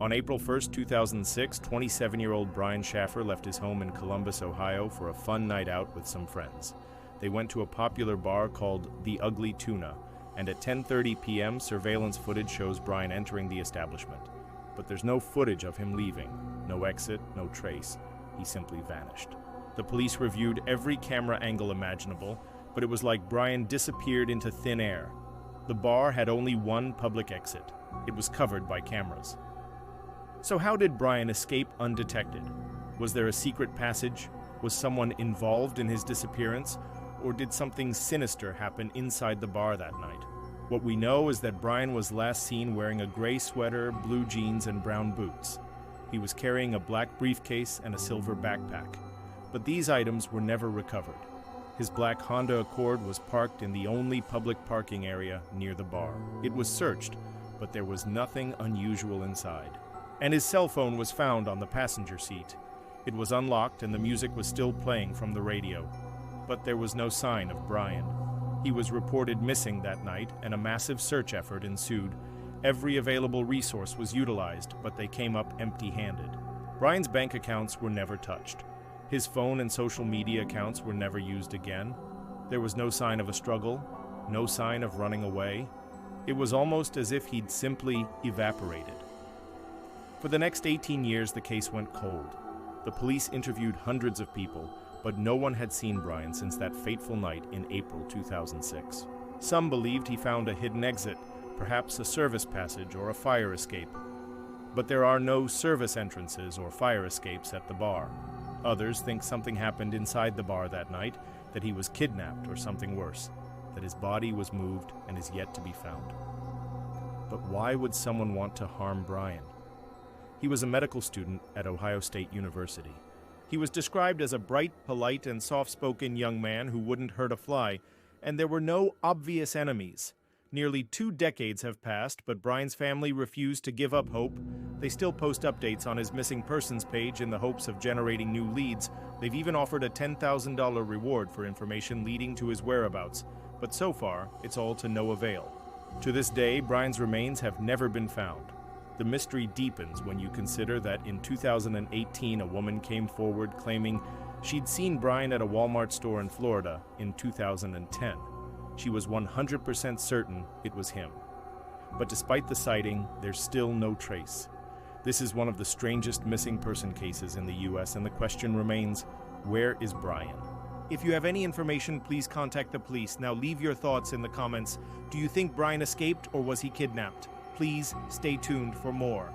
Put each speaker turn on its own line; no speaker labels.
On April 1st, 2006, 27-year-old Brian Shaffer left his home in Columbus, Ohio for a fun night out with some friends. They went to a popular bar called The Ugly Tuna, and at 10:30 p.m. surveillance footage shows Brian entering the establishment. But there's no footage of him leaving, no exit, no trace. He simply vanished. The police reviewed every camera angle imaginable, but it was like Brian disappeared into thin air. The bar had only one public exit. It was covered by cameras. So how did Brian escape undetected? Was there a secret passage? Was someone involved in his disappearance? Or did something sinister happen inside the bar that night? What we know is that Brian was last seen wearing a gray sweater, blue jeans, and brown boots. He was carrying a black briefcase and a silver backpack. But these items were never recovered. His black Honda Accord was parked in the only public parking area near the bar. It was searched, but there was nothing unusual inside. And his cell phone was found on the passenger seat. It was unlocked and the music was still playing from the radio. But there was no sign of Brian. He was reported missing that night, and a massive search effort ensued. Every available resource was utilized, but they came up empty-handed. Brian's bank accounts were never touched. His phone and social media accounts were never used again. There was no sign of a struggle, no sign of running away. It was almost as if he'd simply evaporated. For the next 18 years, the case went cold. The police interviewed hundreds of people, but no one had seen Brian since that fateful night in April 2006. Some believed he found a hidden exit, perhaps a service passage or a fire escape. But there are no service entrances or fire escapes at the bar. Others think something happened inside the bar that night, that he was kidnapped or something worse, that his body was moved and is yet to be found. But why would someone want to harm Brian? He was a medical student at Ohio State University. He was described as a bright, polite, and soft-spoken young man who wouldn't hurt a fly, and there were no obvious enemies. Nearly 2 decades have passed, but Brian's family refused to give up hope. They still post updates on his missing persons page in the hopes of generating new leads. They've even offered a $10,000 reward for information leading to his whereabouts, but so far, it's all to no avail. To this day, Brian's remains have never been found. The mystery deepens when you consider that in 2018, a woman came forward claiming she'd seen Brian at a Walmart store in Florida in 2010. She was 100% certain it was him. But despite the sighting, there's still no trace. This is one of the strangest missing person cases in the U.S., and the question remains, where is Brian? If you have any information, please contact the police. Now leave your thoughts in the comments. Do you think Brian escaped or was he kidnapped? Please stay tuned for more.